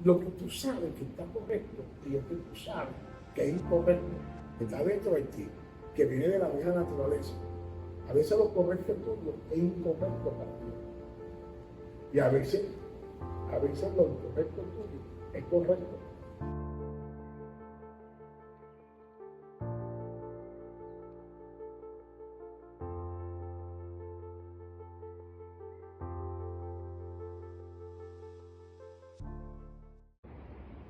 Lo que tú sabes que está correcto y lo que tú sabes que es incorrecto, que está dentro de ti, que viene de la vieja naturaleza. A veces lo correcto tuyo es incorrecto para ti. Y a veces lo incorrecto tuyo es correcto.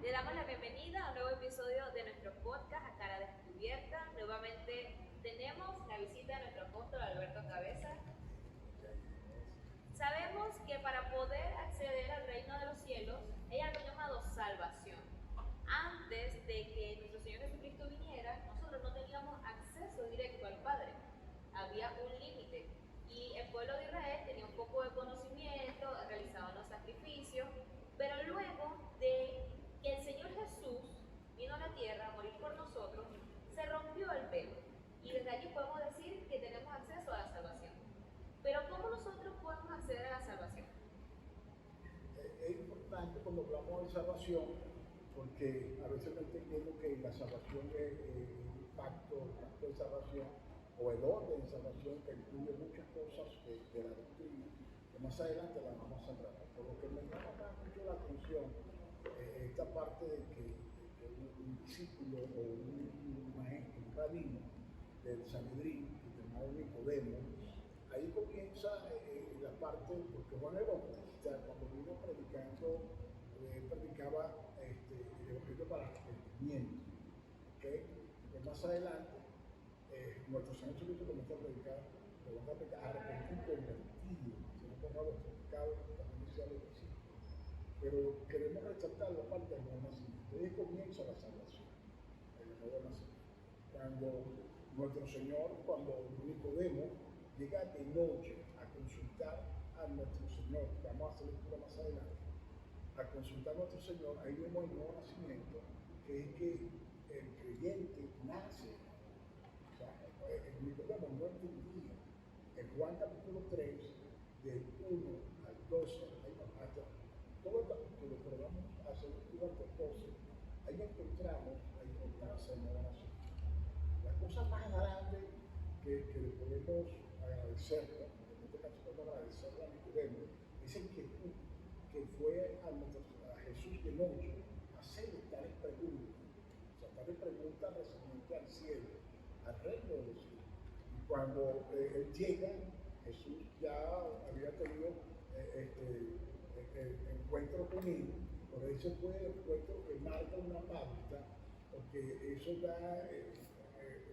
Le damos la bienvenida a un nuevo episodio de nuestro podcast A Cara Descubierta. Nuevamente tenemos la visita de nuestro apóstol Alberto Cabeza. Sabemos que para poder acceder al reino de los cielos hay algo llamado salvación. Antes de que nuestro Señor Jesucristo viniera, nosotros no teníamos acceso directo al Padre. Había un límite y el pueblo de Israel tenía un poco de conocimiento, realizaban los sacrificios, pero luego de que el Señor Jesús vino a la tierra a morir por nosotros, se rompió el velo y desde allí podemos decir que tenemos acceso a la salvación. Pero ¿cómo nosotros podemos acceder a la salvación? Es importante cuando hablamos de salvación, porque a veces no entendemos que la salvación es el pacto de salvación o el orden de salvación que incluye muchas cosas de la doctrina, que más adelante la vamos a tratar. Por lo que me llama mucho la atención esta parte de que un discípulo o un maestro, un rabino del Sanedrín, llamado Nicodemo, ahí comienza la parte, porque Juan el Bautista, cuando vino predicando, él predicaba el evangelio para arrepentimiento. ¿Okay? Y más adelante, nuestro Señor Jesucristo comienza a predicar, arrepentir convertido, si no borra vuestros pecados, también decía los discípulos. Pero queremos resaltar la parte del nuevo nacimiento. Ahí comienza la salvación, el nuevo nacimiento. Cuando nuestro Señor, cuando Nicodemo llega de noche a consultar a nuestro Señor, vamos a hacer lectura más adelante, a consultar a nuestro Señor, ahí vemos el nuevo nacimiento, que es que el creyente nace. O sea, el Nicodemo no entendía. En Juan capítulo 3, del 1 al 12, hasta todo el capítulo, pero vamos a hacer lectura hasta el 12, ahí encontramos la importancia del nuevo nacimiento. La cosa más grande que le podemos agradecer, ¿no? En este caso podemos agradecerle a Nicodemo, es el que fue a Jesús de noche a hacerle tales preguntas, o sea, tales preguntas referentes al cielo, al reino de los cielos. Y cuando él llega, Jesús ya había tenido el encuentro con él, por eso fue el encuentro que marca una pauta, porque eso da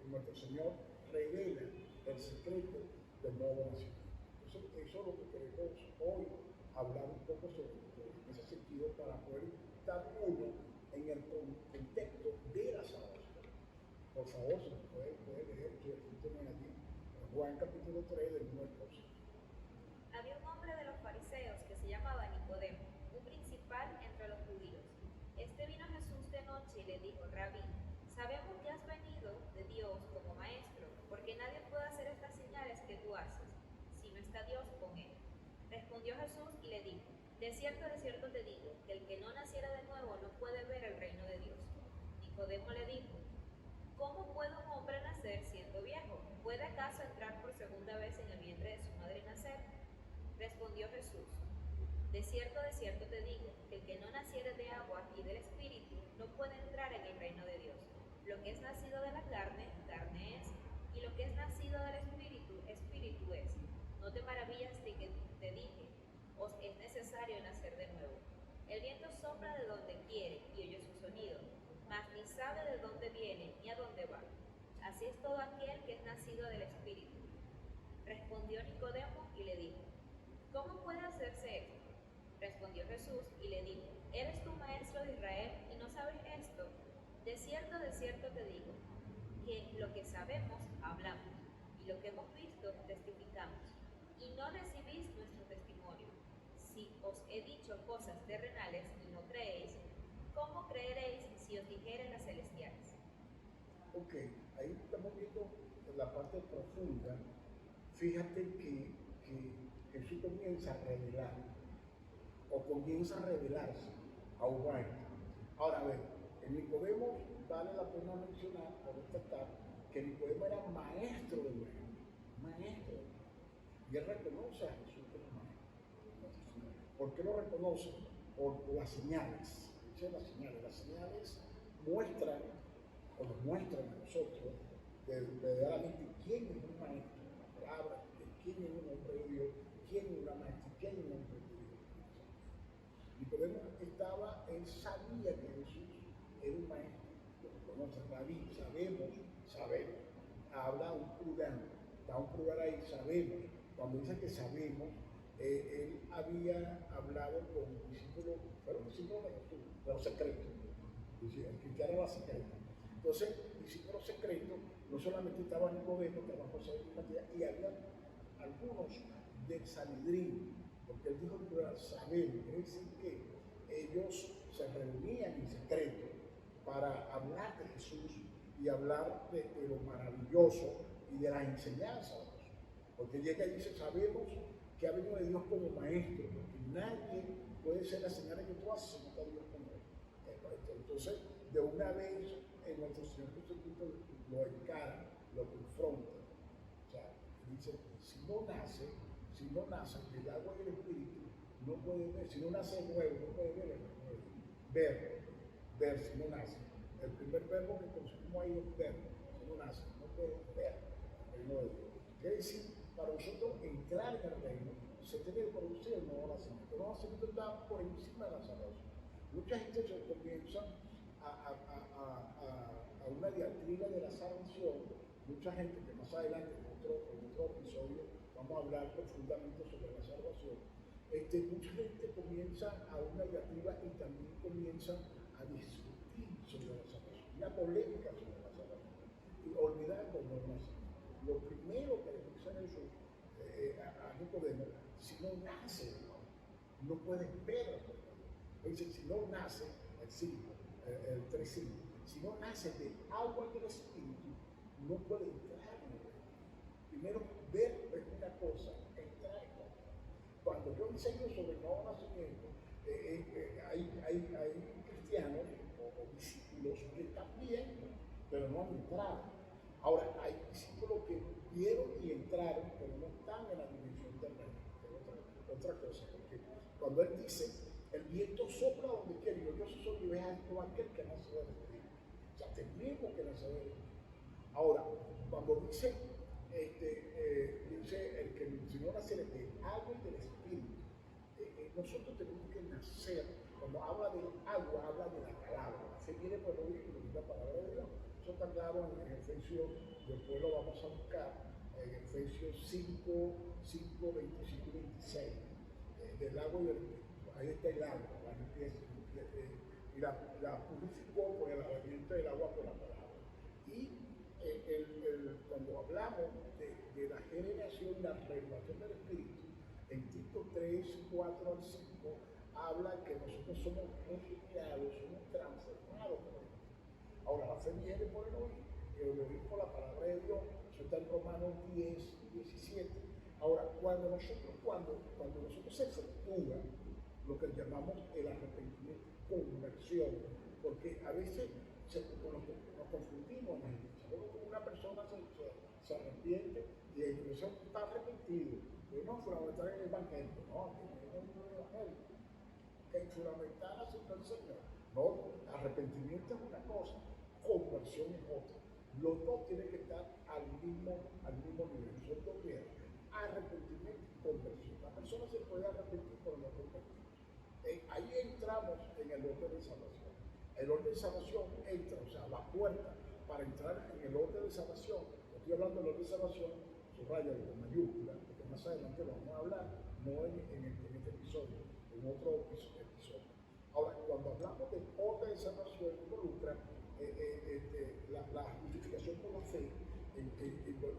nuestro Señor revela el secreto del nuevo nacimiento. Eso es lo que queremos hoy hablar un poco sobre, en ese sentido, para poder estar uno en el contexto de la salvación. Por favor, si puede leer, si tienen allí, Juan capítulo 3, del 1 al 12. Había un hombre de los fariseos que se llamaba Nicodemo, un principal entre los judíos. Este vino a Jesús de noche y le dijo: Rabí, sabemos que has venido de Dios como maestro, porque nadie puede hacer estas señales que tú haces, si no está Dios con él. Respondió Jesús y le dijo: de cierto te digo, que el que no naciera de nuevo no puede ver el reino de Dios. Nicodemo le dijo: ¿cómo puede un hombre nacer siendo viejo? ¿Puede acaso entrar por segunda vez en el vientre de su madre y nacer? Respondió Jesús: de cierto te digo, que el que no naciere de agua y del Espíritu no puede entrar en el reino de Dios. Lo que es nacido de la carne, carne es, y lo que es nacido del Espíritu, Espíritu es. No te maravillas de que te dije: os es necesario nacer de nuevo. El viento sopla de donde quiere y oye su sonido, mas ni sabe de dónde viene ni a dónde va. Así es todo aquel que es nacido del Espíritu. Respondió Nicodemo y le dijo: ¿cómo puede hacerse esto? Respondió Jesús y le dijo: ¿eres tú maestro de Israel y no sabes esto? De cierto te digo, que lo que sabemos hablamos, y lo que hemos visto testificamos, y no recibís nuestro testimonio. Si os he dicho cosas terrenales y no creéis, ¿cómo creeréis si os dijere las celestiales? Ok, ahí estamos viendo la parte profunda. Fíjate que Jesús comienza a revelar, o comienza a revelarse. a un maestro. Ahora, a ver, en Nicodemo vale la pena mencionar o destacar que Nicodemo era maestro de los judíos, maestro de los judíos. Y él reconoce a Jesús como maestro. ¿Por qué lo reconoce? Por las señales. Dice las señales muestran o nos muestran a nosotros verdaderamente quién es un maestro, la palabra, quién es un hombre de Dios, quién es una maestra, quién es un hombre de Dios. Nicodemo él sabía que Jesús era un maestro, lo reconoce, Rabí, sabemos, habla un plural, da un plural ahí, sabemos. Cuando dice que sabemos, él había hablado con discípulos, fueron discípulos de Jesús, pero secretos. El cristiano era secreto. Entonces, discípulos secretos, no solamente estaba Nicodemo, estaba José de Arimatea, y había algunos del Sanedrín, porque él dijo en plural, sabemos, es decir, que ellos se reunían en secreto para hablar de Jesús y hablar de lo maravilloso y de las enseñanzas. Porque llega y dice, sabemos que ha venido de Dios como maestro, porque nadie puede ser las señales que tú haces si no está Dios como él. Entonces, de una vez en nuestro Señor Jesucristo lo encara, lo confronta. O sea, dice, si no nace del agua y del Espíritu, no puede ver, si no nace nuevo, no puede ver, si no nace. El primer verbo que consumimos ahí es ver, si no nace, no puede ver el reino de Dios. Quiere decir, para nosotros entrar en el reino, se tiene que producir el nuevo nacimiento. El nuevo nacimiento está por encima de la salvación. Mucha gente se comienza a una diatriba de la salvación. Mucha gente que más adelante en otro episodio vamos a hablar profundamente sobre la salvación. Mucha gente comienza a una diatriba y también comienza a discutir sobre la salvación, una polémica sobre la salvación, y olvidando el nuevo nacimiento. Lo primero que le dice Jesús a Nicodemo, si no nace, no puedes ver. Dice, si no nace, el 3:5, si no nace de agua y del Espíritu, no puede entrar en el reino. Primero, ver es una cosa, entrar en otra. Cuando yo enseño sobre el nuevo nacimiento, hay cristianos o discípulos que están viendo, pero no han entrado. Ahora, hay discípulos que vieron y entraron, pero no están en la dimensión del reino. Otra cosa, porque cuando él dice, el viento sopla donde quiere, yo soy oveja de todo aquel que nace del Espíritu. O sea, tenemos que nacer del Espíritu. Ahora, cuando dice el que si no nace de agua y del Espíritu, nosotros tenemos que nacer. Cuando habla del agua, habla de la palabra. Se viene por el oír la palabra de Dios. Eso está claro en Efesios, después lo vamos a buscar, en Efesios 5, 25 y 26, del agua y del Espíritu. Ahí está el agua, la limpieza, y la purificó por el lavamiento del agua por la palabra. Y cuando hablamos de la generación, la revelación del Espíritu, en Tito 3, 4 al 5, habla que nosotros somos regenerados, somos transformados por el Espíritu. Ahora, la fe viene por el oír, y el oír por la palabra de Dios. Eso está en Romanos 10, 17. Ahora, cuando nosotros se efectúa lo que llamamos el arrepentimiento, conversión, porque a veces nos confundimos en la iglesia. Luego una persona se arrepiente y la iglesia está arrepentido, pero no fundamental en el evangelio, no, en el evangelio, que fundamental aceptar al Señor. No, arrepentimiento es una cosa, conversión es otra. Los dos tienen que estar al mismo nivel, son dos niveles, arrepentimiento y conversión. La persona se puede arrepentir por no convertir. Ahí entramos en el orden de salvación. El orden de salvación entra, o sea, la puerta para entrar en el orden de salvación. Estoy hablando del orden de salvación, subraya con mayúscula, porque más adelante lo vamos a hablar, no en este episodio, en otro episodio. Ahora, cuando hablamos del orden de salvación, involucra la justificación por la fe,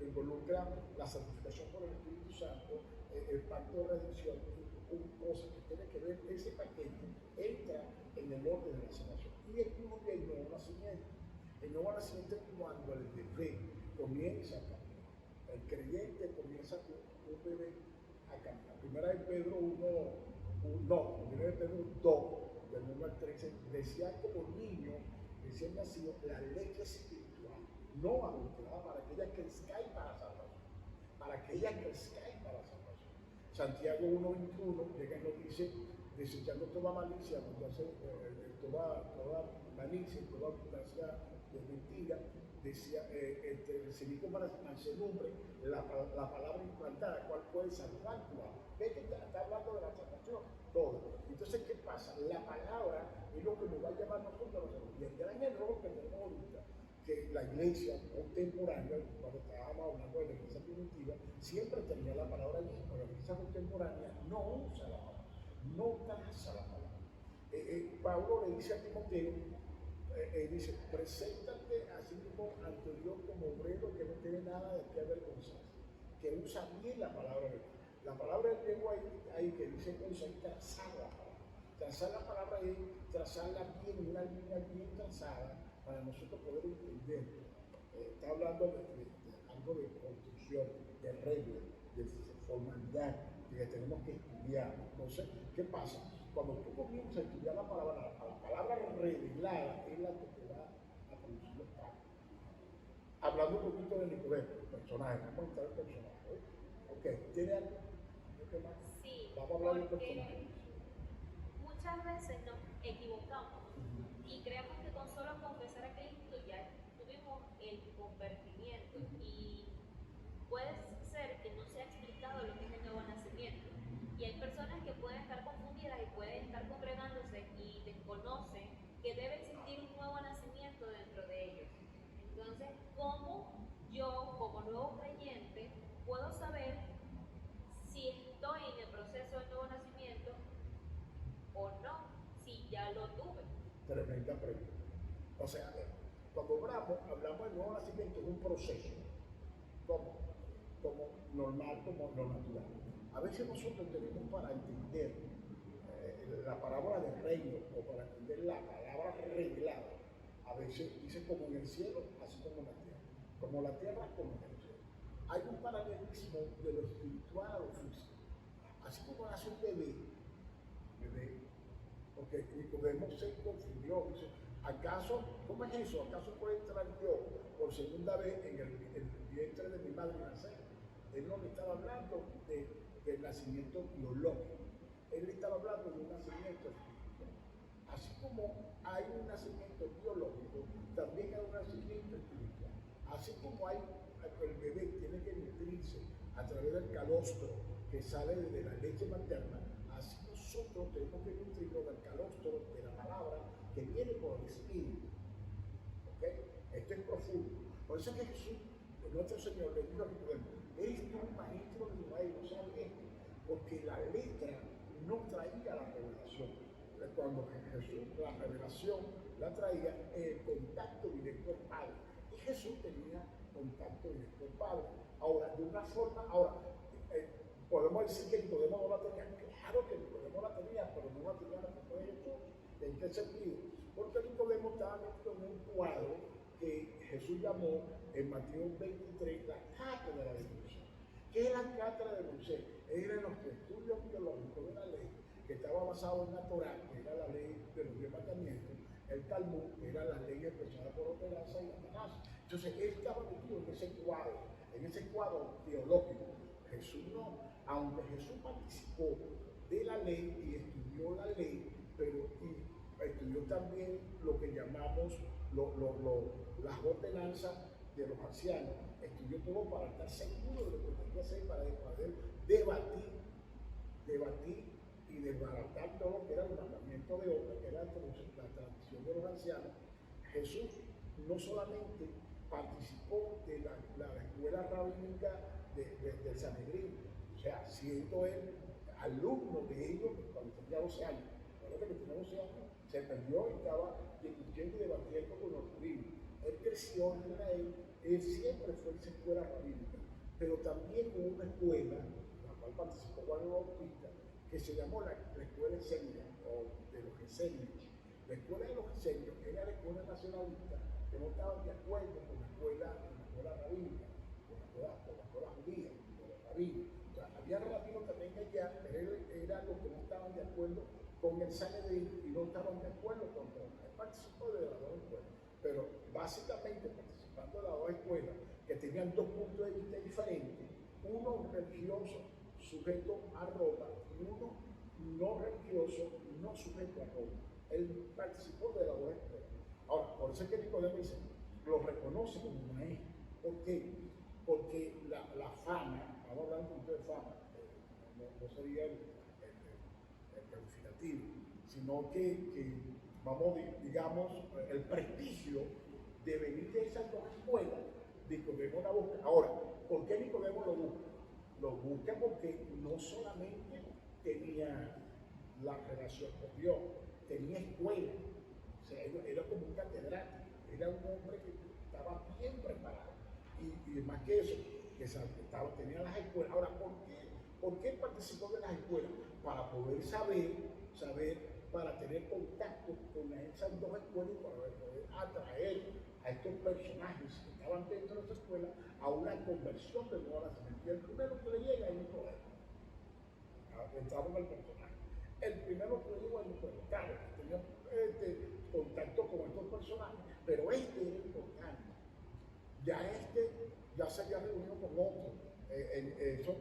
involucra la santificación por el Espíritu Santo, el pacto de redención, cosa que tiene que ver, ese paquete entra en el orden de la salvación y incluye el nuevo nacimiento. El nuevo nacimiento es cuando el bebé comienza a caminar. El creyente comienza un bebé a caminar. Primera de Pedro 1, primera de Pedro 2, del 1 al 13, decía como niño, recién nacido, la leche espiritual, no adulterada, para que ella crezca y para salvación. Para que ella crezca y para salvación. Santiago 1:21 llega y nos dice, desechando toda malicia, toda malicia, toda abundancia de mentira, decía, recibir como mansedumbre la palabra implantada, cual puede salvar tu alma. Ve que está hablando de la salvación, todo. Entonces, ¿qué pasa? La palabra es lo que nos va a llamar a nosotros a la salvación. Y el gran error que tenemos ahorita, que la iglesia contemporánea, cuando estábamos hablando de la iglesia primitiva, siempre tenía la palabra allí, pero la iglesia contemporánea no usa la palabra, no traza la palabra. Pablo le dice a Timoteo, dice, preséntate así mismo ante Dios como obrero que no tiene nada de qué avergonzarse, que usa bien la palabra de Dios. La palabra de Dios ahí que dice que usa es trazar la palabra. Trazar la palabra es trazarla bien, una línea bien trazada para nosotros poder entender. Está hablando de algo de construcción, de reglas, de formalidad, de que tenemos que estudiar. Entonces, ¿qué pasa? Cuando tú comienzas a estudiar la palabra revelada es la que te va a producir los cambios. Hablando un poquito de Nicodemo, el personaje, vamos a entrar en el personaje. Ok, ¿tiene algo? ¿Qué más? Sí, vamos a hablar del personaje. Muchas veces nos equivocamos y creemos que con solo confesar a Cristo ya tuvimos el convertimiento, y puede ser que no se ha explicado lo que es el nuevo nacimiento. Y hay personas que pueden estar confundidas y pueden estar congregándose y desconocen que debe existir un nuevo nacimiento dentro de ellos. Entonces, ¿cómo yo, como nuevo creyente, puedo saber si estoy en el proceso del nuevo nacimiento o no, si ya lo tuve? Tremenda pregunta. O sea, cuando hablamos del nuevo nacimiento, es un proceso. Como normal, como lo natural. A veces nosotros tenemos para entender la parábola del reino o para entender la palabra revelada, a veces dice como en el cielo, así como en la tierra. Como la tierra, como en el cielo. Hay un paralelismo de lo espiritual a lo físico. Así como nace un bebé, porque Nicodemo se confundió, dice, ¿acaso, cómo es eso? ¿Acaso puede entrar yo por segunda vez en el vientre de mi madre y nacer? Él no le estaba hablando del nacimiento biológico, él le estaba hablando de un nacimiento espiritual. Así como hay un nacimiento biológico, también hay un nacimiento espiritual. Así como el bebé tiene que nutrirse a través del calostro que sale de la leche materna, así nosotros tenemos que nutrirnos del calostro de la palabra que viene por el Espíritu. ¿Okay? Esto es profundo. Por eso es que Jesús, nuestro Señor, le dijo a Nicodemo, eres tú maestro de Israel, no sabes esto, porque la letra no traía la revelación. Cuando Jesús, la revelación la traía el contacto directo al Padre. Y Jesús tenía contacto directo al Padre. Ahora, de una forma, podemos decir que Nicodemo no la tenía. Claro que Nicodemo la tenía, pero no la tenía la fe de Jesús. ¿En qué sentido? Porque Nicodemo estaba metido en un cuadro que Jesús llamó en Mateo 23 la cátedra de Moisés. ¿Qué es la cátedra de Moisés? Eran los estudios biológicos de la ley, que estaba basado en la Torá, que era la ley de los 10 mandamientos. El Talmud era la ley expresada por ordenanza y la amenaza. Entonces él estaba metido en ese cuadro teológico. Jesús no, aunque Jesús participó de la ley y estudió la ley, pero estudió también lo que llamamos las ordenanzas de los ancianos, estudió todo para estar seguro de lo que tenía que hacer, para poder debatir y desbaratar todo lo que era el mandamiento de obra, que era la tradición de los ancianos. Jesús no solamente participó de la escuela rabínica del Sanedrín, o sea, siendo él alumno de ellos cuando tenía 12 años. Recuerda que tenía 12 años, se perdió y estaba discutiendo y debatiendo con los rabinos. Él creció en Israel, él siempre fue en esa escuela rabínica, pero también hubo una escuela, en la cual participó Juan el Bautista, que se llamó la escuela esenia, o de los esenios. La escuela de los esenios era la escuela nacionalista, que no estaban de acuerdo con la escuela rabínica, con la escuela judía, con los rabinos. O sea, había rabinos también allá, pero eran los que no estaban de acuerdo con el Sanedrín y no estaban de acuerdo con Roma. Él participó de las dos escuelas, pero básicamente participando de las dos escuelas que tenían dos puntos de vista diferentes, uno religioso sujeto a Roma y uno no religioso no sujeto a Roma. Él participó de las dos escuelas. Ahora, por eso es que Nicodemo dice, lo reconoce como maestro. ¿Por qué? Porque la fama, vamos a hablar un poquito de fama, no sería el calificativo, sino que vamos, digamos, el prestigio de venir de esas dos escuelas, Nicodemo la busca. Ahora, ¿por qué Nicodemo lo busca? Lo busca porque no solamente tenía la relación con Dios, tenía escuela, o sea, era como un catedrático, era un hombre que estaba bien preparado, y más que eso, tenía las escuelas. Ahora, ¿por qué participó de las escuelas? Para poder saber, para tener contacto con esas dos escuelas y para poder atraer a estos personajes que estaban dentro de esa escuela a una conversión del nuevo nacimiento. Y el primero que le llega es Nicodemo. Entramos en el personaje. El primero que le llegó es Nicodemo. Claro, tenía contacto con estos personajes, pero este era importante. Ya se había reunido con otros. Esos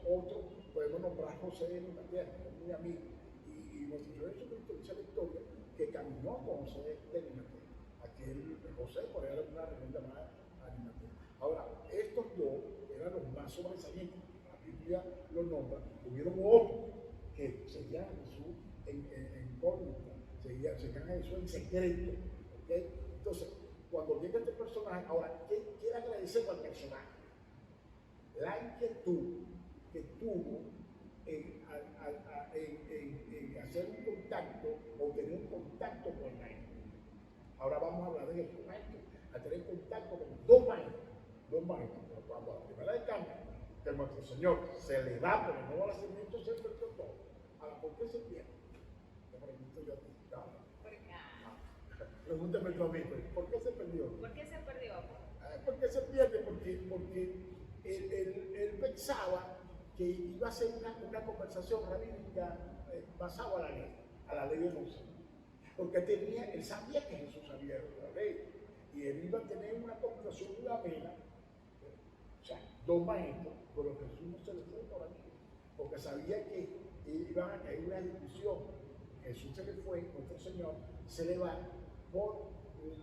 otros, podemos nombrar José de Arimatea, que es muy amigo. Y nuestro Señor Jesucristo dice la historia que caminó con José de Arimatea. Aquel José, por ahí era una región llamada Arimatea. Ahora, estos dos eran los más sobresalientes. La Biblia los nombra. Hubieron otros que seguían a Jesús en incógnita, seguían a Jesús en secreto. ¿Okay? Entonces, cuando llega este personaje, ahora, ¿qué quiere agradecer al personaje? La inquietud que tuvo en hacer un contacto o tener un contacto con el maestro. Ahora vamos a hablar de estos maestros, a tener contacto con dos maestros. Pero cuando la primera de cambio, que nuestro Señor se le da por el nuevo nacimiento, se perdió todo. Ahora, ¿por qué se pierde? Te pregunto yo a ti. Pregúntame tú a mí, ¿por qué se perdió? ¿Por qué se perdió? ¿Por qué se pierde? Porque él pensaba que iba a ser una conversación rabínica basada a la ley de Moisés. Porque él sabía que Jesús sabía de la ley. Y él iba a tener una conversación muy amena, o sea, dos maestros, pero Jesús no se le fue por aquí. Porque sabía que iban a caer una discusión. Jesús se le fue, nuestro Señor se le va por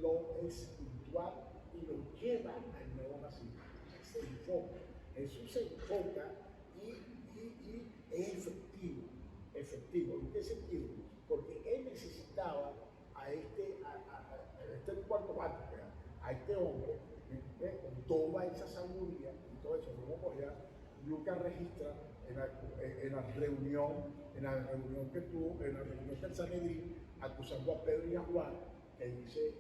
lo espiritual y lo lleva al nuevo nacimiento. Se enfoca. Jesús se enfoca y es efectivo. ¿En qué sentido? Porque él necesitaba a este cuarto bate, a este hombre, con toda esa sabiduría y todo eso. Luego por allá, Lucas registra en la reunión que tuvo, en la reunión del Sanedrín, acusando a Pedro y a Juan, que dice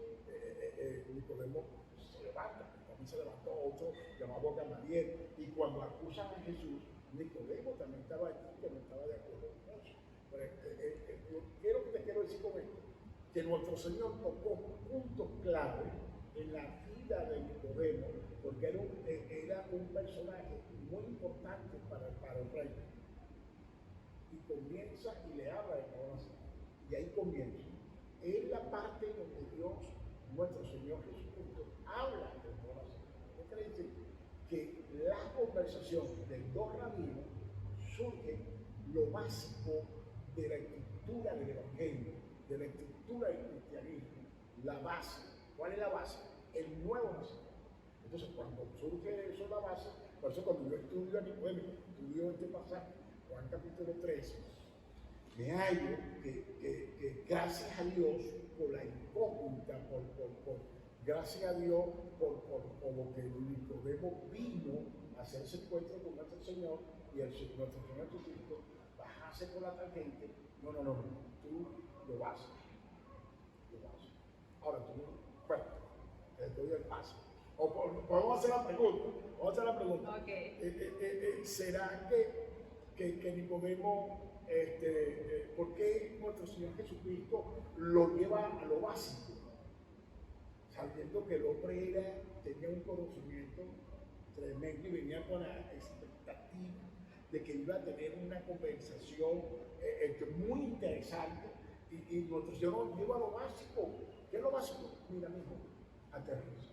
Nicodemo se levanta, también se levantó otro llamado Gamaliel, y cuando acusan a Jesús, Nicodemo también estaba allí, que no estaba de acuerdo con eso. Pero te quiero decir con esto, que nuestro Señor tocó puntos clave en la vida de Nicodemo, porque era un personaje muy importante para el reino. Y comienza y le habla de nuevo nacimiento. Y ahí comienza. Es la parte donde Dios, nuestro Señor Jesucristo, habla de nuevo nacimiento. ¿Qué quiere decir? Que la conversación de dos rabinos surge lo básico de la estructura del Evangelio, de la estructura del cristianismo. La base. ¿Cuál es la base? El nuevo nacimiento. Entonces, cuando surge eso, la base, por eso cuando yo estudio este pasaje, Juan capítulo 3, me hallo que gracias a Dios por la incógnita, gracias a Dios por lo que Nicodemo vino a hacer ese encuentro con nuestro Señor, y nuestro Señor Jesucristo bajase por la tangente. No, tú lo vas. Ahora bueno, te doy el paso. O podemos hacer la pregunta. Okay. ¿Será que Nicodemo, por qué nuestro Señor Jesucristo lo lleva a lo básico? Sabiendo que el hombre tenía un conocimiento tremendo y venía con la expectativa de que iba a tener una conversación muy interesante y nuestro Señor nos lleva a lo básico. ¿Qué es lo básico? Mira, mijo, aterriza.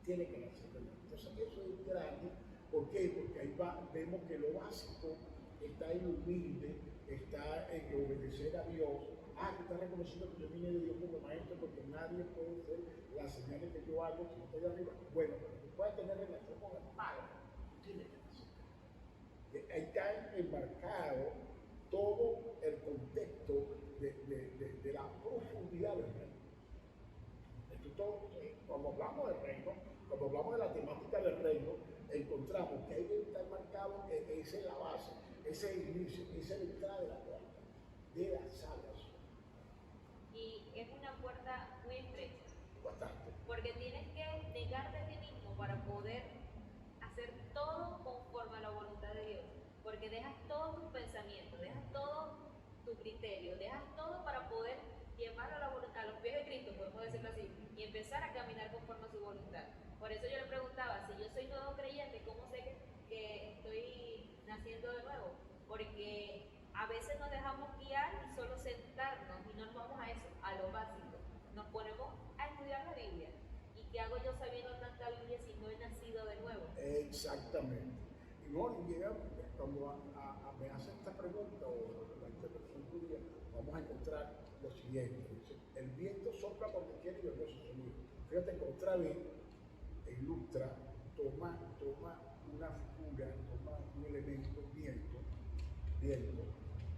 Tiene que nacer. Entonces eso es grande. ¿Por qué? Porque ahí vemos que lo básico está en lo humilde, está en obedecer a Dios. Que está reconociendo que yo vine de Dios como maestro, porque nadie puede hacer las señales que yo hago si no estoy arriba. Bueno, pero tú puedes tener relación con el Padre, tú tienes que nacer. Ahí está enmarcado todo el contexto de la profundidad del reino. Cuando hablamos del reino, cuando hablamos de la temática del reino, encontramos que ahí debe estar marcado que esa es la base, ese es el inicio, esa es la entrada de la puerta, de la salvación. Y es una puerta muy estrecha. Bastante. Porque tienes que negarte a ti mismo para poder hacer todo conforme a la voluntad de Dios. Porque dejas todos tus pensamientos, dejas todo tu criterio, dejas todo para poder llevarlo a los pies de Cristo, podemos decirlo así, y empezar a caminar conforme a su voluntad. Por eso yo le preguntaba, si yo soy nuevo creyente, ¿cómo sé que estoy naciendo de nuevo? Porque a veces nos dejamos guiar y solo sentarnos y no nos vamos a eso, a lo básico. Nos ponemos a estudiar la Biblia. ¿Y qué hago yo sabiendo tanta Biblia si no he nacido de nuevo? Exactamente. Y no, cuando me hacen esta pregunta o la interpretación judía, vamos a encontrar lo siguiente. Dice, el viento sopla donde quiere y oye su sonido. Fíjate que otra vez ilustra, toma una figura, toma un elemento, viento,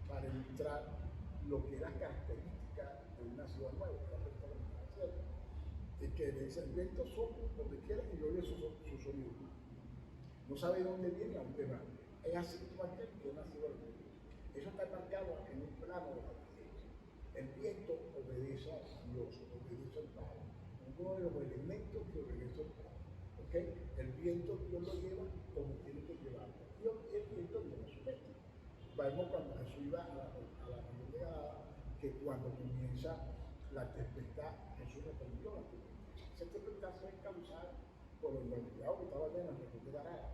para ilustrar lo que era característica de una ciudad nueva, y que dice, el viento sopla donde quiere y oye su sonido. No sabe dónde viene, aunque va. Es así como aquel que nació al mundo. Eso está marcado en un plano de la obediencia. El viento obedece a Dios, obedece al Padre. Uno de los elementos que obedece al Padre. ¿Okay? El viento Dios lo lleva como tiene que llevarlo. Dios, el viento lleva su viento. Vemos cuando Jesús iba a la región de Gadara, que cuando comienza la tempestad, Jesús respondió a la tempestad. Esa tempestad se causada por el olvidado que estaba lleno de región de Gadara.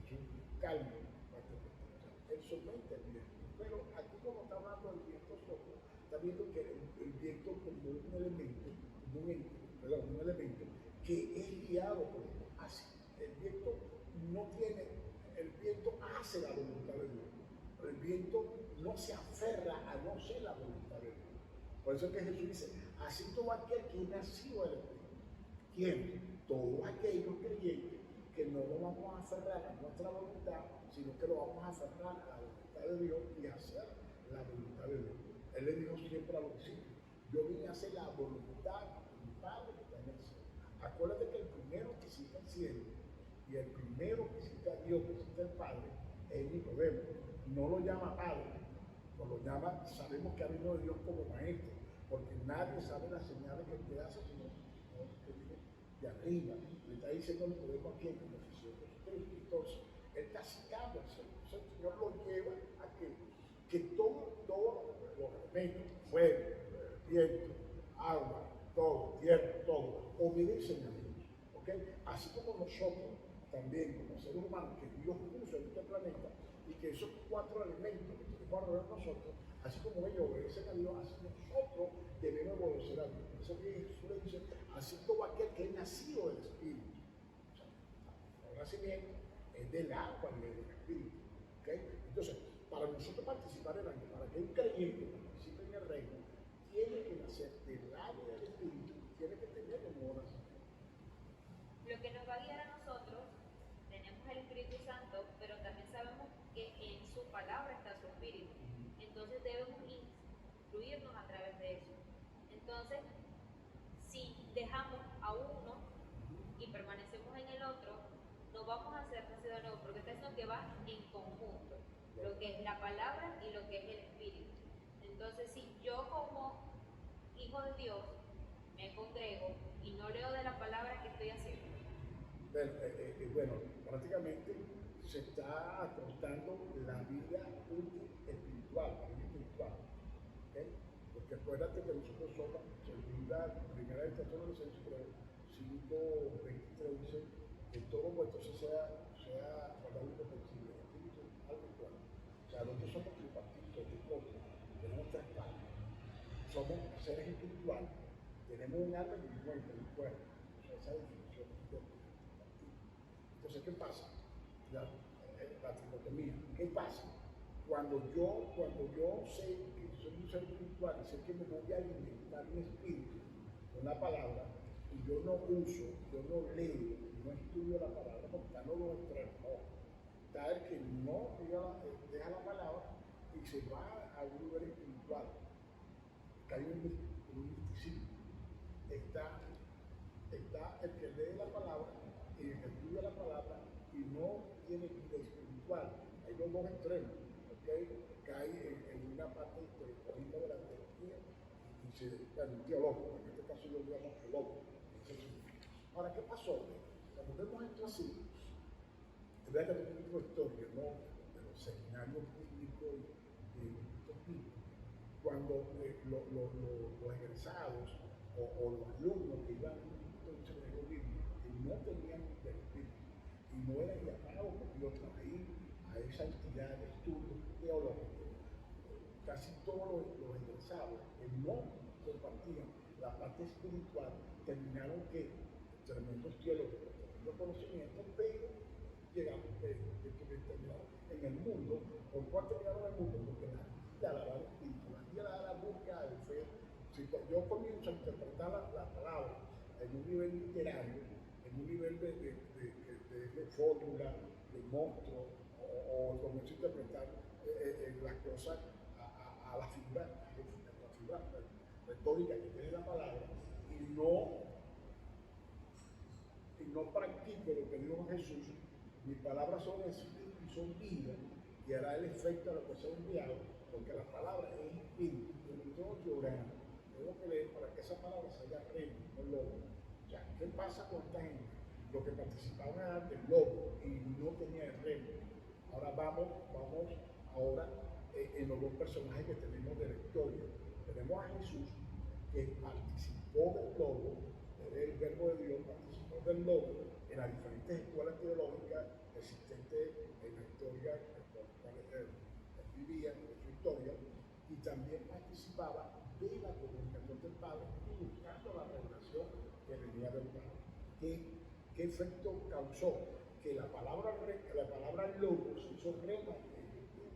Jesús calma la tempestad. Él solamente el viento. Pero aquí, como está hablando del viento soplo, está viendo que el viento como un elemento, un elemento que es guiado por Dios. Así, el viento no tiene, el viento hace la voluntad de Dios. El viento no se aferra a no ser la voluntad de Dios. Por eso es que Jesús dice, así todo aquel que es nacido del Espíritu. ¿Quién? Todos aquellos creyentes que no lo vamos a aferrar a nuestra voluntad, sino que lo vamos a aferrar a la voluntad de Dios y a hacer la voluntad de Dios. Él le dijo siempre a los discípulos, yo vine a hacer la voluntad de mi Padre que está en el cielo. Acuérdate que el primero que visita el cielo y el primero que visita a Dios, que visita al Padre, es Nicodemo. No lo llama Padre, no lo llama, sabemos que ha venido de Dios como maestro, porque nadie sabe las señales que te hace, sino que viene de arriba. Le está diciendo Nicodemo aquí en el oficio de Jesucristo. Entonces, él está citando al Señor. Entonces, el Señor lo lleva a que todos los elementos, fuego, viento, agua, todo, tierra, todo, obedecen a Dios. ¿Okay? Así como nosotros también, como seres humanos que Dios puso en este planeta, y que esos 4 elementos que tienen que guardar nosotros, así como ellos obedecen a Dios, así nosotros debemos obedecer a Dios. Por eso que Jesús le dice, así todo aquel que es nacido del Espíritu. O sea, el nacimiento es del agua y del Espíritu. ¿Okay? Entonces, para nosotros participar en el reino, para que un creyente participe en el reino, tiene que nacer del agua y del Espíritu, tiene que tener un nuevo nacimiento. Lo que nos va a guiar a nosotros, tenemos el Espíritu Santo, pero también sabemos que en su palabra está su Espíritu. Entonces debemos instruirnos a través de eso. Entonces, si dejamos a uno y permanecemos en el otro, no vamos a hacer nacido de nuevo, porque está diciendo que va en conjunto, lo que es la palabra y lo que es el Espíritu. Entonces, si yo como hijo de Dios me congrego y no leo de la palabra, ¿qué estoy haciendo? Bueno, prácticamente se está acortando la vida útil espiritual, ¿okay? Porque acuérdate que nosotros somos, según la primera de Tesalonicenses 5:23 dice que todo vuestro sea guardado y perfectible, espíritu, somos seres espirituales, tenemos un alma y un cuerpo, o sea, esa definición de entonces, ¿qué pasa? La tricotomía. ¿Qué pasa? Cuando yo sé que soy un ser espiritual y sé que me voy a alimentar mi espíritu con la palabra, y yo no uso, yo no leo, no estudio la palabra, porque está no lo extremo. Está el que no deja la palabra y se va a un lugar espiritual. Cae un misticismo. Está el que lee la palabra y el que estudia la palabra y no tiene vida espiritual. Hay los dos extremos, ¿okay? Cae en una parte teológica de la teología y un teólogo, en este caso yo lo llamo teólogo. Ahora, ¿qué pasó? Cuando vemos esto así, es verdad que tenemos una historia, ¿no? De los seminarios bíblicos y de los cultos bíblicos, cuando los egresados o los alumnos que iban a un seminario bíblico que no tenían el espíritu y no eran llamados por Dios a ir a esa entidad de estudio teológico, casi todos los egresados que no compartían la parte espiritual terminaron que tremendos teólogos, tremendos conocimientos, pero llegamos terminaron en el mundo. ¿Por cuál terminaron en el mundo? Porque nadie alaba el espíritu, nadie la búsqueda de fe. Si yo comienzo a interpretar la palabra en un nivel literario, en un nivel de fórmula, de monstruo, o comienzo a interpretar las cosas a la figura retórica que tiene la palabra y no practico lo que dijo Jesús, mis palabras son espíritu y son vida, y hará el efecto de lo que se ha enviado, porque la palabra es espíritu. Yo no tengo que orar, tengo que leer para que esa palabra se haga reino, no lobo. O sea, ¿qué pasa con esta gente? Los que participaban eran del lobo y no tenían el reino. Ahora vamos ahora en los dos personajes que tenemos de la historia. Tenemos a Jesús, que participó del lobo, el verbo de Dios participó del lobo en las diferentes escuelas teológicas existentes en la historia en la cual él vivía, en su historia, y también participaba de la comunicación del Padre, buscando la revelación que venía del Padre. ¿Qué efecto causó? Que la palabra lobo se hizo rema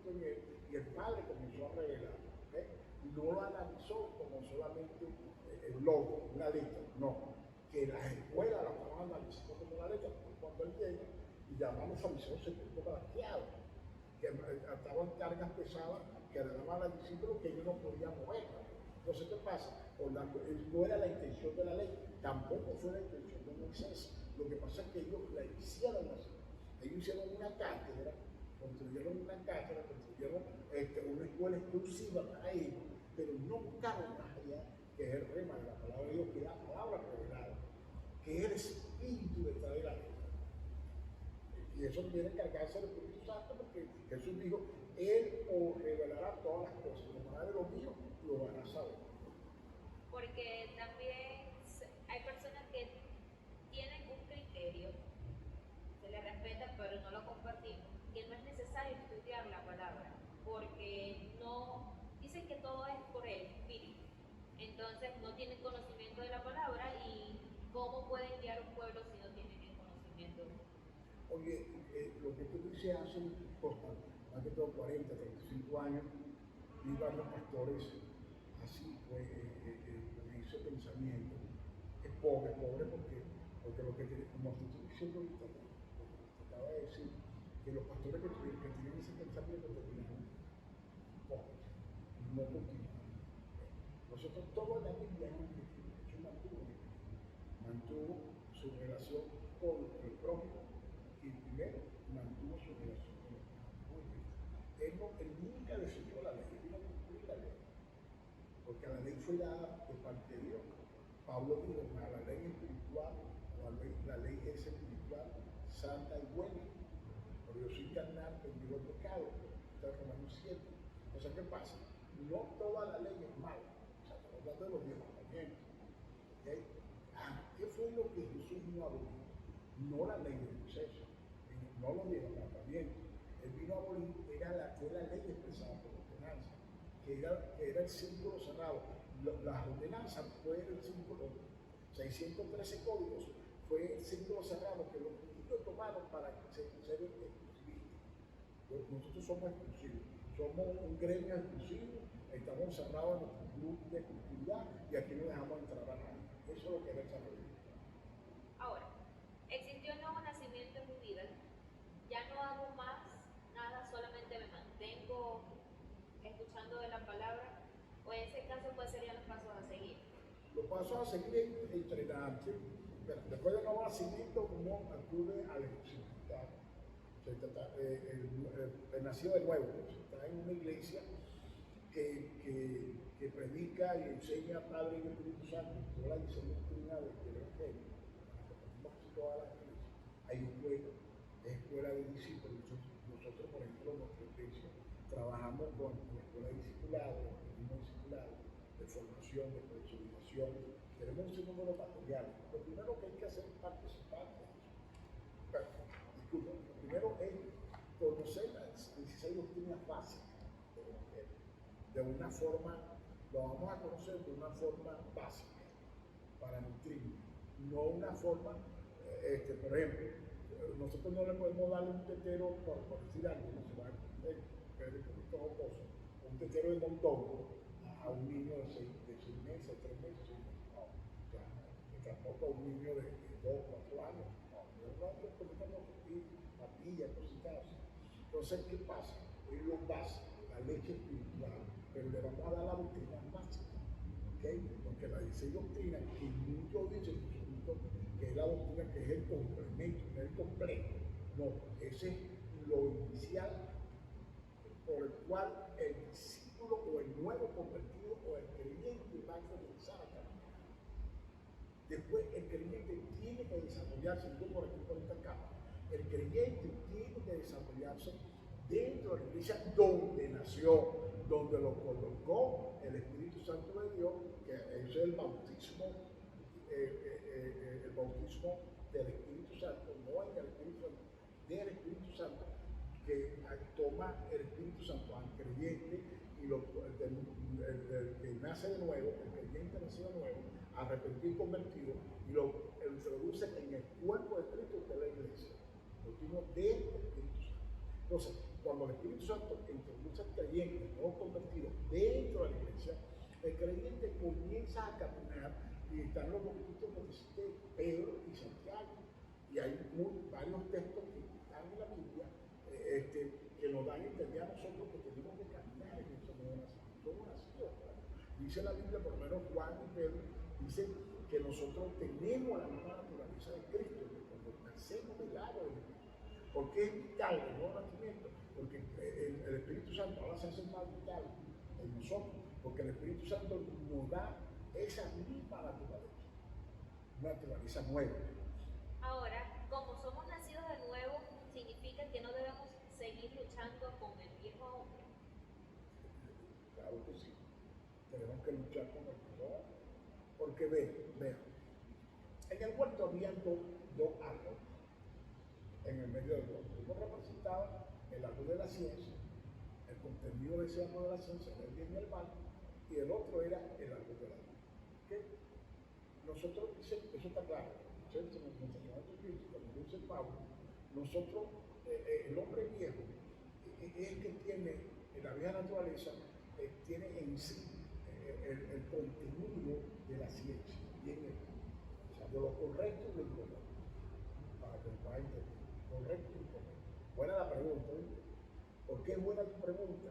en él y el Padre comenzó a revelar. No lo analizó como solamente el logo, una letra, no. Que las escuelas la estaban analizando como una letra, porque cuando él llega y llama a los fariseos se puso blanqueado, que estaban cargas pesadas que daban a los discípulos que ellos no podían mover. Entonces, ¿qué pasa? No era la intención de la ley, tampoco fue la intención de Moisés. Lo que pasa es que ellos la hicieron así. Ellos hicieron una cátedra, construyeron una una escuela exclusiva para ellos, pero no buscaron más allá que es el rema de la palabra de Dios, que es la palabra revelada, que es el espíritu detrás de la ley. Y eso tiene que encargarse del Espíritu Santo, porque Jesús dijo, Él os revelará todas las cosas, lo más de lo mío lo van a saber. Porque también hay personas que tienen un criterio, se les respeta, pero no lo compartimos, que no es necesario estudiar la palabra, porque no dicen que todo es por el espíritu. Entonces no tienen conocimiento de la palabra y cómo pueden guiar un pueblo si no tienen el conocimiento. Oye, lo que tú dices hace más que todo 40, 35 años, vi varios pastores así, pues, con ese pensamiento. Es pobre porque lo que tiene, como te estoy diciendo ahorita, te acaba de decir, que los pastores que tenían ese pensamiento terminaron pobres, no continuaron. Nosotros toda la Biblia mantuvo su relación con el prójimo y primero mantuvo su relación con el prójimo. Él nunca desechó la ley, él vino a cumplir la ley, porque la ley fue dada de parte de Dios. Pablo dijo, la ley espiritual, la ley es espiritual, santa y buena, pero yo soy carnal, vendido al pecado. Está Romanos 7. O sea, ¿qué pasa? No toda la ley es mala. O sea, estamos hablando de los 10 mandamientos. ¿Okay? ¿Qué fue lo que Jesús vino a abolir? No la ley de Moisés, no los 10 mandamientos. Él vino a abolir, fue la ley expresada por ordenanza, que era el círculo cerrado. las ordenanzas fue el círculo, 613 códigos, fue el círculo cerrado que los judíos tomaron para ser exclusivistas. Nosotros somos exclusivos, somos un gremio exclusivo, estamos encerrados en nuestro club de exclusividad y aquí no dejamos entrar a nadie. Eso es lo que era el desarrollo. Ahora, existió un nuevo nacimiento en mi vida, ya no hago más nada, solamente me mantengo escuchando de la palabra, o en ese caso, ¿cuáles serían los pasos a seguir? Los pasos a seguir es entrenarse. Después del nuevo nacimiento, uno acude a la exclusividad. El nacido de nuevo, está en una iglesia que predica y enseña Padre y Espíritu Santo, toda la doctrina del Evangelio, todas las iglesias. Hay escuela de discípulos. Nosotros, por ejemplo, en nuestra iglesia, trabajamos con escuela de discipulado, de formación, de consolidación. Tenemos un número material. Lo primero que hay que hacer es participar de eso. Disculpa, lo primero es conocer las 16 doctrinas básicas del Evangelio. De una forma, lo vamos a conocer de una forma básica, para nutrirnos, no una forma, por ejemplo, nosotros no le podemos darle un tetero, por decir algo, no se va a ver un poquito jocoso, un tetero de montón a un niño de 6 meses, 3 meses, 6 meses, no, tampoco a un niño de 2, 4 años, no, nosotros podemos conseguir papillas, cositas así. Entonces, ¿qué pasa? Es lo básico, la leche espiritual, pero le vamos a dar la doctrina básica, ¿okay? Porque la 16 doctrina, que muchos dicen que es la doctrina que es el complemento, no el completo, no, ese es lo inicial por el cual el discípulo o el nuevo convertido o el creyente va a comenzar a caminar. Después el creyente tiene que desarrollarse, yo por aquí por esta cama, el creyente tiene que desarrollarse dentro de la iglesia donde nació, donde lo colocó el Espíritu Santo de Dios, que es el bautismo del Espíritu Santo, no en el Espíritu Santo, del Espíritu Santo, que toma el Espíritu Santo al creyente y el que nace de nuevo, el creyente nacido de nuevo, arrepentido y convertido, y lo introduce en el cuerpo de Cristo, que es la iglesia, lo tiene del Espíritu Santo. Entonces, cuando el Espíritu Santo introduce al creyente, no convertido, dentro de la iglesia, el creyente comienza a caminar y están los poquitos que dice Pedro y Santiago. Y hay varios textos que están en la Biblia que nos dan a entender a nosotros que tenemos que caminar en ese nuevo nacimiento. Dice la Biblia, por lo menos Juan y Pedro, dice que nosotros tenemos la misma naturaleza de Cristo, cuando nacemos del agua de Cristo. ¿Por qué es vital el nuevo nacimiento? Porque el Espíritu Santo ahora se hace más vital en nosotros, porque el Espíritu Santo nos da esa misma naturaleza nueva. Ahora, como somos nacidos de nuevo, significa que no debemos seguir luchando con el viejo hombre. Claro que sí. Tenemos que luchar con el viejo hombre. Porque vean, en el huerto había dos árboles en el medio del huerto. Uno representaba el árbol de la ciencia, el contenido de ese árbol de la ciencia era el bien y el mal, y el otro era el árbol de la vida. ¿Okay? Nosotros, eso está claro, ¿cierto? En nuestro Santo Cristo, como dice Pablo, nosotros, el hombre viejo, es el que tiene, en la vieja naturaleza, tiene en sí el contenido de la ciencia, bien, o sea, de lo correcto y lo incorrecto, para que lo pueda entender, correcto y incorrecto. Buena la pregunta, ¿eh? ¿Por qué es buena tu pregunta?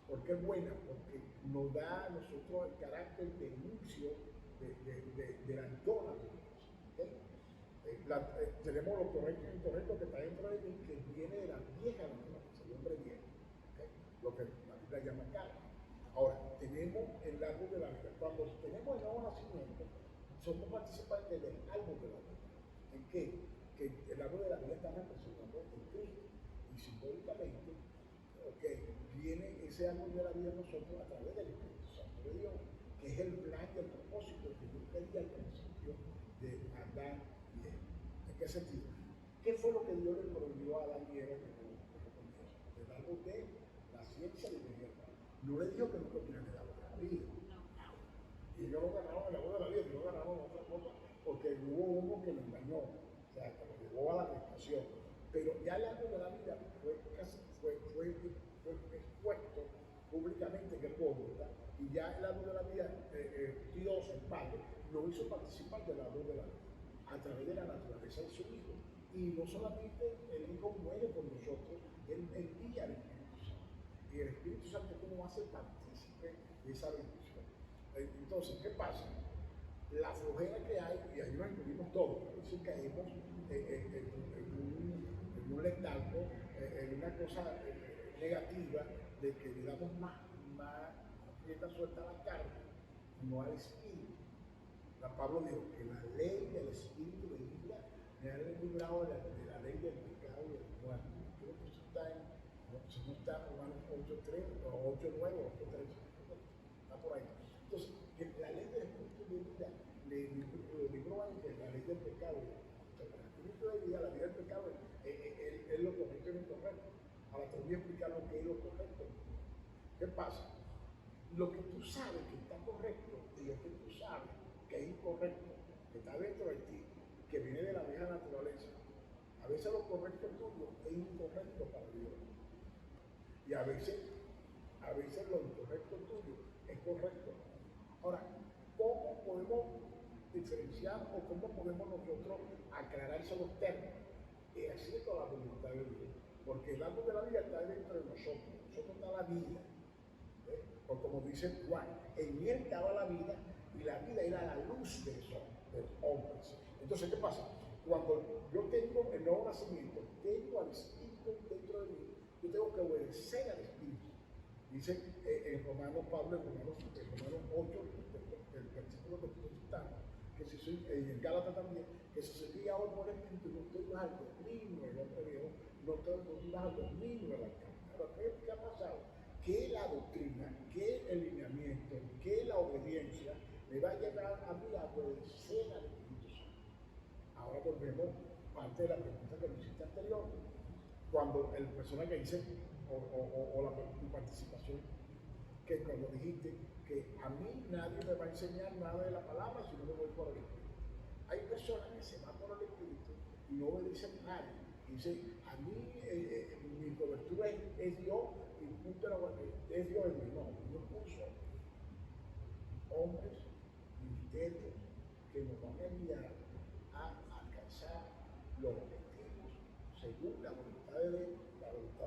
¿Por qué es buena? Porque nos da a nosotros el carácter de inicio de la antona de Dios. ¿Okay? Tenemos lo correcto y incorrecto que está dentro de mí, que viene de la vieja naturaleza, el hombre viejo, ¿okay? Lo que la Biblia llama carne. Ahora, tenemos el árbol de la vida. Cuando tenemos el nuevo nacimiento, somos participantes del árbol de la vida. ¿En qué? Que el árbol de la vida está representando en Cristo. Y simbólicamente, viene ese árbol de la vida en nosotros a través del Espíritu Santo de Dios, que es el plan y el propósito que Dios quería al principio de Adán y Eva. ¿En qué sentido? ¿Qué fue lo que Dios le prohibió a Adán y Eva que no comieran? El árbol de la ciencia y del bien. No le dijo que no comieran el árbol de la vida. ellos no ganaron el agua de la vida, ellos ganaron otra cosa, porque hubo uno que lo engañó, o sea, que lo llevó a la tentación. Pero ya el agua de la vida fue expuesto públicamente en el pueblo, ¿verdad? Y ya el árbol de la vida, Dios, el Padre, lo hizo participar del árbol de la vida a través de la naturaleza de su Hijo. Y no solamente el Hijo muere por nosotros, él envía al Espíritu Santo. Y el Espíritu Santo es como hace partícipe de esa bendición. Entonces, ¿qué pasa? La flojera que hay, y ahí nos incluimos todos, a veces caemos en un letargo, en una cosa negativa de que le damos más rienda suelta a la carne, no al espíritu. Pablo dijo que la ley del espíritu de vida me ha librado de la ley del pecado y de la muerte. Creo que eso está en, si no está en Romanos 8:3 o 8:9 o 8:3, está por ahí. Entonces, que la ley del espíritu de vida le libró a la ley del pecado. El espíritu de vida, la ley del pecado, es lo correcto y lo incorrecto. Ahora te voy a explicar lo que es lo correcto. ¿Qué pasa? Lo que tú sabes que está correcto y lo que tú sabes que es incorrecto, que está dentro de ti, que viene de la vieja naturaleza, a veces lo correcto tuyo es incorrecto para Dios. Y a veces lo incorrecto tuyo es correcto. Ahora, ¿cómo podemos diferenciar o cómo podemos nosotros aclarar esos términos? Haciendo la voluntad de Dios. Porque el árbol de la vida está dentro de nosotros. Nosotros está la vida. O como dice Juan, en él estaba la vida y la vida era la luz de los hombres. Entonces, ¿qué pasa? Cuando yo tengo el nuevo nacimiento, tengo al Espíritu dentro de mí, yo tengo que obedecer al Espíritu. Dice en Romanos, Pablo, en Romanos 8, el versículo que tú estás, que si soy, en Gálatas también, que si soy guiado por el Espíritu, no estoy bajo el dominio del hombre viejo, no estoy bajo el dominio de la carne. Ahora, ¿qué ha pasado? Que la doctrina, que el lineamiento, que la obediencia me va a llevar a mí a obedecer al Espíritu Santo. Ahora volvemos parte de la pregunta que me hiciste anterior. Cuando el personaje que dice, tu participación, que cuando dijiste que a mí nadie me va a enseñar nada de la palabra si no me voy por el Espíritu. Hay personas que se van por el Espíritu y no obedecen a nadie. Y dicen, a mí mi cobertura es Dios. Y punto es Dios en mí. No, Dios puso hombres, ministerios que nos van a enviar a alcanzar los objetivos según la voluntad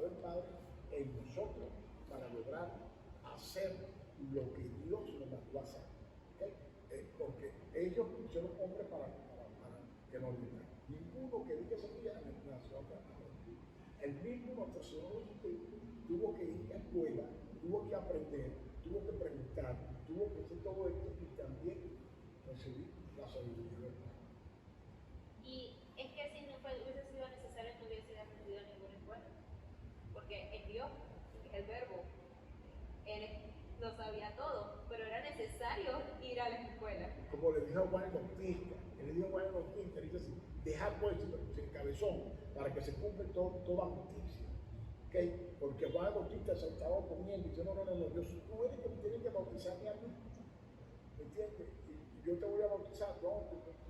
del Padre en nosotros para lograr hacer lo que Dios nos mandó a hacer. ¿Okay? Porque ellos pusieron hombres para que nos ayuden. Ninguno que diga ese día nació acá. El mismo nuestro Señor Jesucristo tuvo que ir a escuela, tuvo que aprender, tuvo que preguntar, tuvo que hacer todo esto y también recibir la sabiduría del Padre. Y es que si no hubiese sido necesario, no hubiese aprendido en ninguna escuela. Porque es Dios, el Verbo, Él lo sabía todo, pero era necesario ir a la escuela. Como le dijo a Juan el Bautista, le dice así, dejar pues el cabezón para que se cumpla toda justicia. ¿Okay? Porque Juan el Bautista se estaba comiendo y dice, no, Dios, tú eres que me tienes que bautizarme a mí. ¿Me entiendes? Y yo te voy a bautizar, no,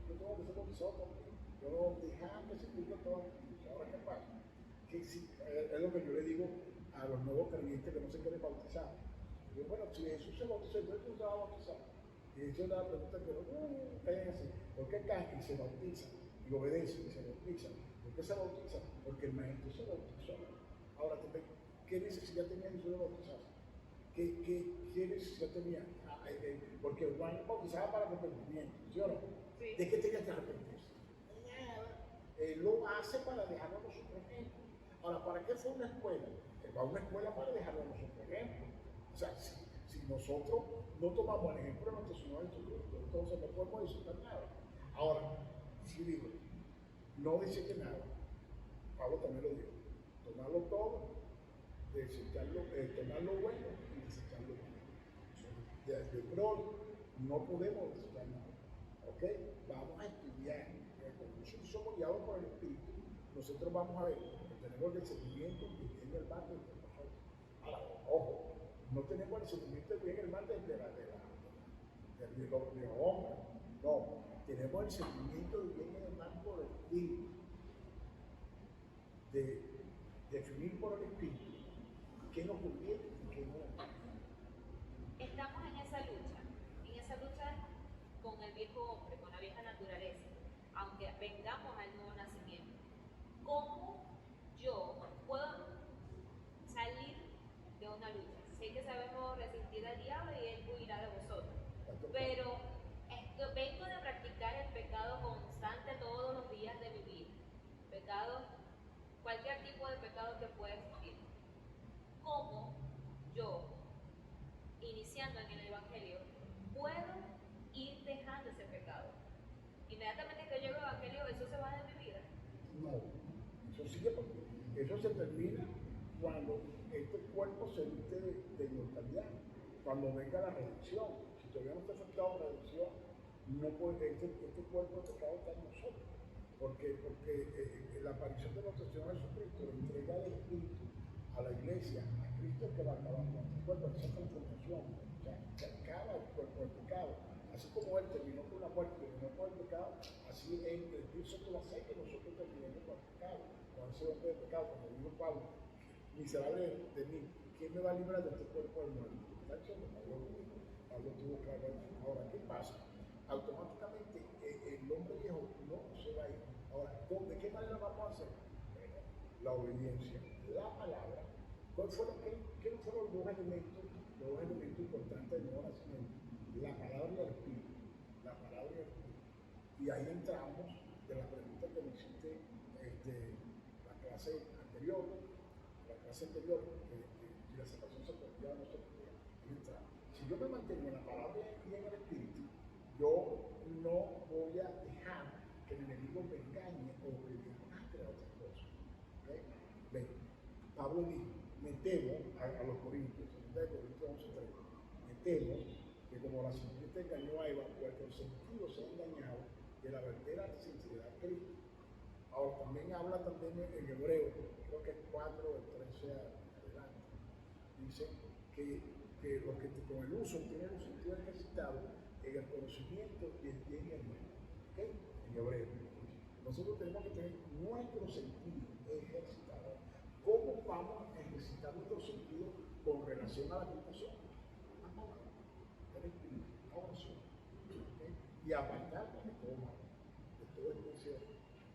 yo tengo que ser bautizado contigo. Yo no, dejar que se cumpla toda justicia. Ahora, ¿qué pasa? Que si, es lo que yo le digo a los nuevos creyentes que no se quieren bautizar. Yo, bueno, si Jesús se bautizó, entonces tú te vas a bautizar. Y esa es la pregunta que caen así. ¿Por qué caen y se bautizan? Y obedecen y se bautizan. ¿Por qué se bautizan? Porque el maestro se bautizó. Ahora, ¿qué necesidad tenía Jesús de bautizarse? ¿Qué necesidad tenía? Porque Juan bautizaba para arrepentimiento, ¿sí o no? Sí. ¿De qué tenía que arrepentirse? Nada. Él lo hace para dejarnos nosotros ejemplo. Ahora, ¿para qué fue una escuela? Él va a una escuela para dejarnos nosotros ejemplo. O sea, si nosotros no tomamos el ejemplo de nuestro Señor Jesucristo, entonces no podemos disfrutar nada. Ahora, si digo, no dice que nada, Pablo también lo dijo, tomarlo todo, tomar lo bueno y desechar lo malo. Desde pronto no podemos desechar nada. ¿Ok? Vamos a estudiar. Como nosotros somos guiados por el Espíritu, nosotros vamos a ver, tenemos el sentimiento que viene el mal desde nosotros. Ahora, ojo, no tenemos el sentimiento que viene el mal desde de hombre. No, tenemos el sentimiento de bien y de mal por el espíritu, de definir por el espíritu qué nos conviene y qué no. Estamos en esa lucha con el viejo hombre, con la vieja naturaleza, aunque vengamos al nuevo nacimiento. ¿Cómo yo puedo salir de una lucha? Sé que sabemos resistir al diablo y él huirá de vosotros, pero vengo de practicar el pecado constante todos los días de mi vida. Pecado, cualquier tipo de pecado que pueda existir. ¿Cómo yo, iniciando en el Evangelio, puedo ir dejando ese pecado? Inmediatamente que yo llego al Evangelio, ¿eso se va de mi vida? No, eso sigue porque eso se termina cuando este cuerpo se viste de inmortalidad, cuando venga la redención. Si todavía no está afectado la redención, no puede, este cuerpo de pecado está en nosotros, porque la aparición de nuestro Señor Jesucristo, la entrega del Espíritu a la iglesia, a Cristo es que va a acabar con este cuerpo, esa transformación, o sea, se acaba el cuerpo del pecado. Así como Él terminó con la muerte, terminó con el pecado, así Él nosotros va a hacer que nosotros terminemos con el pecado, con ese hombre de pecado, como dijo Pablo, miserable de mí, ¿quién me va a librar de este cuerpo del muerto? Está diciendo Pablo tuvo claro eso. Ahora, ¿qué pasa? Automáticamente el hombre viejo no se va a ir. Ahora, ¿de qué manera vamos a hacer? La obediencia, la palabra. ¿Qué fueron los dos elementos importantes del nuevo nacimiento? La palabra y el espíritu. La palabra y el espíritu. Y ahí entramos de la pregunta que me hiciste la clase anterior, si la separación se podía o no se podía. Ahí entramos. Si yo me mantengo en la palabra y en el espíritu, yo no voy a dejar que el enemigo me engañe o me demuestre otras cosas. ¿Okay? Ven, Pablo dijo, me temo a los Corintios, 2 Corintios 11:3, me temo que como la serpiente engañó a Eva, vuestros sentidos se han engañado de la verdadera sinceridad de Cristo. Ahora también habla en Hebreo, creo que es 4 del 13 adelante, dice que los que con el uso tienen los sentidos ejercitados en el conocimiento y el bien y el mal. ¿Okay? En Hebreo. Nosotros tenemos que tener nuestro sentido ejercitado. ¿Cómo vamos a ejercitar nuestro sentido con relación a la tentación? Vamos a el espíritu, la oración. ¿Okay? Y apartarnos de todo mal, de todo especie.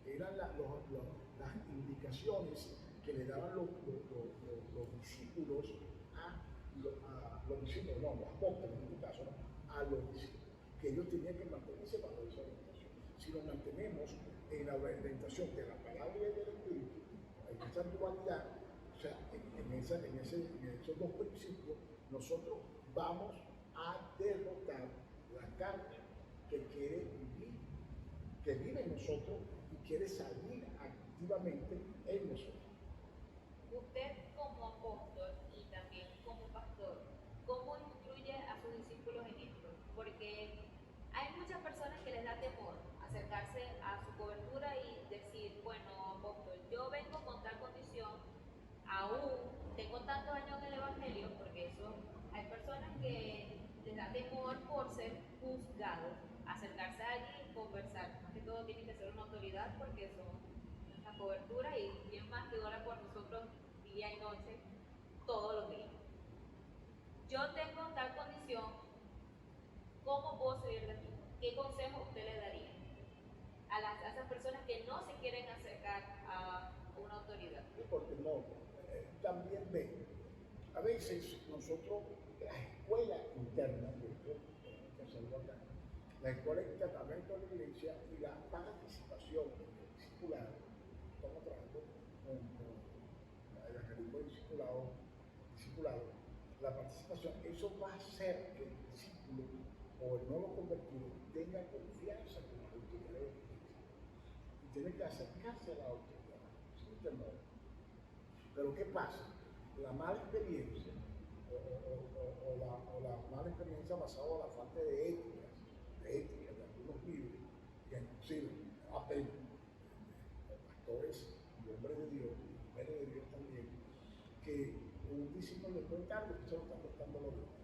Eran las indicaciones que le daban los discípulos los discípulos, no, los apóstoles en este caso, ¿no? A los discípulos, que ellos tenían que mantenerse bajo esa orientación. Si nos mantenemos en la orientación de la palabra y del espíritu, en esa dualidad, o sea, en esos dos principios, nosotros vamos a derrotar la carne que quiere vivir, que vive en nosotros y quiere salir activamente en nosotros. Usted como apóstol y también como pastor, ¿cómo instruye a sus discípulos en esto? Porque hay muchas personas que les da temor acercarse a su cobertura y decir, bueno, apóstol, yo vengo con tal condición, aún tengo tantos años en el Evangelio, porque eso hay personas que les da temor por ser juzgados, acercarse a alguien y conversar. Más que todo tiene que ser una autoridad porque son nuestra cobertura y quien más que ora por nosotros día y noche, todos los días. Yo tengo tal condición, ¿cómo puedo salir de aquí? ¿Qué consejo usted le daría a esas personas que no se quieren acercar a una autoridad? Porque no, también ven, a veces nosotros, la escuela interna, que hacerlo acá, la escuela interna dentro de la iglesia y la participación en el discipulado, estamos trabajando con el evangelismo discipulado, la participación, eso va a hacer que el discípulo o el nuevo convertido tenga confianza con la autoridad de la iglesia y tiene que acercarse a la autoridad, sin temor. Pero ¿qué pasa? La mala experiencia o la mala experiencia basada en la falta de ética de algunos líderes, que inclusive apelan pastores y hombres de Dios, y mujeres de Dios también, que un discípulo le cuenta algo que se lo está contando los demás.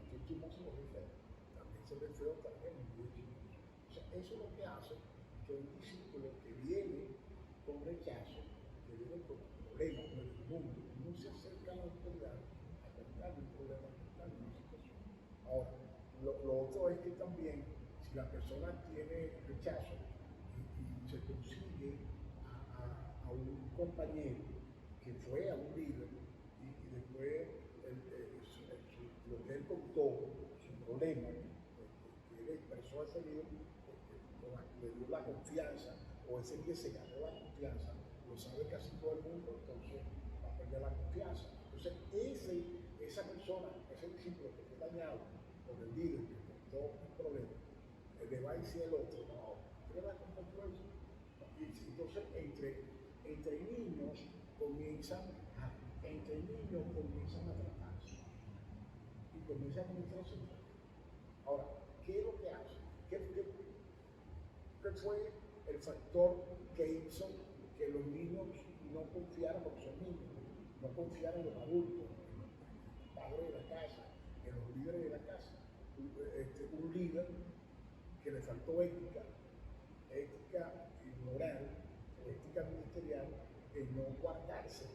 Aquí chismoso lo dice. se ve feo también. O sea, eso es lo que hace que un discípulo que viene con rechazo, que viene con problemas con el mundo, no se acerca a la autoridad a contarle un problema, a contarle una situación. Ahora, lo otro es que también, si la persona tiene rechazo y se consigue a un compañero que fue a un líder y después lo que él contó, su problema, que él expresó a ese líder, le dio la confianza, o ese día se ganó la confianza, lo sabe casi todo el mundo, entonces va a perder la confianza. Entonces, esa persona, ese discípulo que fue dañado por el líder que contó el problema, le va a decir al otro, no, ¿qué le va a contar todo eso? Y entonces, entre niños comienzan a tratarse y comienzan a conocerse. Ahora, ¿qué es lo que hace? ¿Qué fue el factor que hizo que los niños no confiaran, porque son niños, no confiaran en los adultos, en los padres de la casa, en los líderes de la casa? Un líder que le faltó ética moral, o ética ministerial, en no guardarse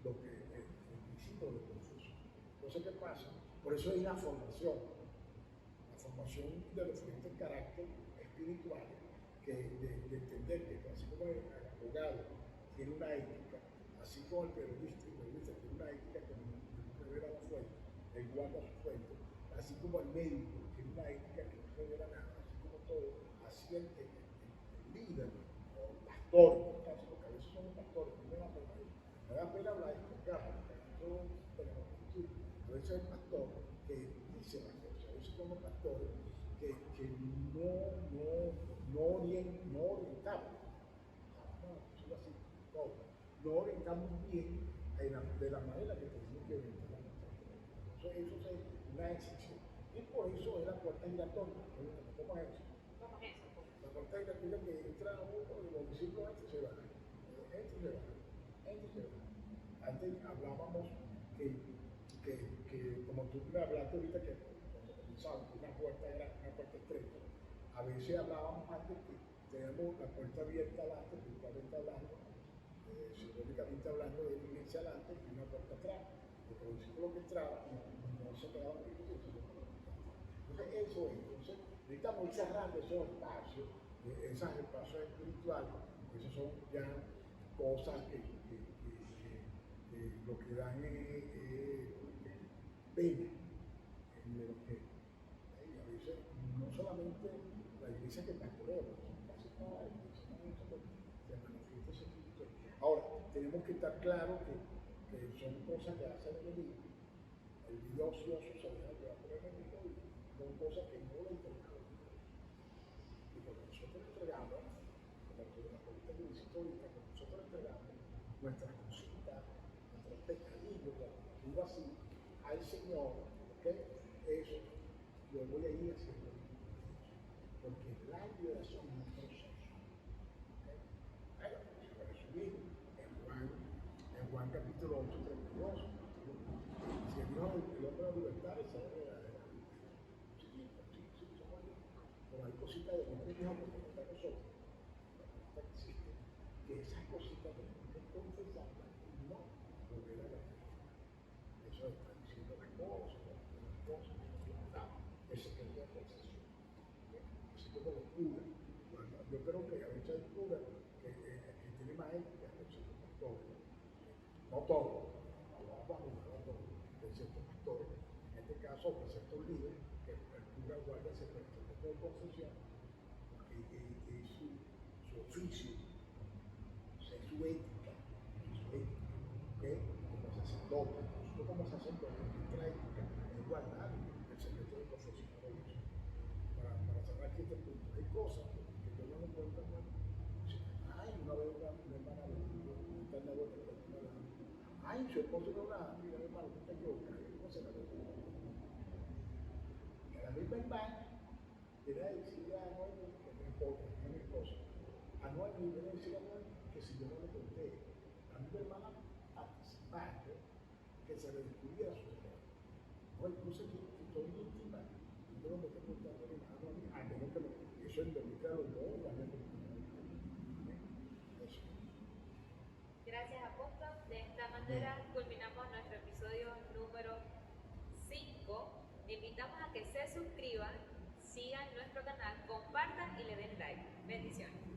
lo que el discípulo de Confucio. Entonces, ¿qué pasa? Por eso hay una formación de los diferentes caracteres espirituales, de entender que así como el abogado tiene una ética, así como el periodista tiene una ética que no revela la fuente, él guarda su fuente, así como el médico tiene una ética que no revela nada, así como todo, así el líder o el pastor, porque a veces son pastores, no me da pena hablar de explicar, porque a veces el pastor que dice las cosas, a veces como pastores que no orientamos, no orientamos bien de la manera que tenemos que orientar. Entonces, eso es una excepción. Y por eso es la puerta giratoria. ¿Cómo es eso? La puerta giratoria que entra uno de los discípulos, se va. Antes hablábamos que como tú me hablaste ahorita, que cuando comenzamos, una puerta estrecha, a veces hablábamos antes que tenemos la puerta abierta adelante, virtualmente hablando, simbólicamente hablando de la iglesia adelante y una puerta atrás, porque los discípulos que entraban no se quedaban en la iglesia. Entonces, eso es. Entonces, necesitamos ir cerrando esos espacios espirituales, esas son ya cosas que lo que dan pena en el evangelio. A veces, no solamente la iglesia que pastorea, casi toda la iglesia se manifiesta ese espíritu. Ahora, tenemos que estar claros que son cosas que hace el enemigo. El video ocioso se deja llevar por el enemigo y son cosas que no le entregamos. Y cuando nosotros entregamos, como la política que dice ahorita, cuando nosotros entregamos nuestras cositas, nuestros pecadillos, digo así, al Señor, ¿okay? Eso yo voy a ir haciendo, porque la liberación es un proceso. ¿Okay? Por eso mismo, en Juan capítulo 8, 32, si el hombre de la libertad, esa es verdadera. Sí, pero hay cositas de los niños porque no está nosotros, que existen, que esas cositas tenemos que confesarlas y no volver a la vida. Eso está diciendo las cosas, el secreto de la confesión. Así como los curas. Yo creo que a veces hay curas que tienen más ética que ciertos pastores. No todos, no todos, de ciertos pastores. En este caso, de ciertos líderes, que el cura guarda ese secreto de confesión, porque es su oficio, es su ética, ¿okay? Como sacerdote. Nosotros como sacerdote, nuestra ética es guardar el secreto de confesión de Dios. Para cerrar aquí este punto, hay cosas que yo no me cuento, una vez una hermana está en la vuelta de la ay, su esposo no la mira, hermano, tú te equivocas, ¿cómo se la ve? Que la misma hermana viene a decirle a Noemi, que no importa, que es mi esposo, a Noemi viene a decirle a Noemi que si yo no le conté, la misma hermana participante, que se le descubriera su secreto. No, incluso que estoy íntima, a los dos, darle oportunidad. Eso. Gracias, apóstol. De esta manera culminamos nuestro episodio número 5. Invitamos a que se suscriban, sigan nuestro canal, compartan y le den like. Bendiciones.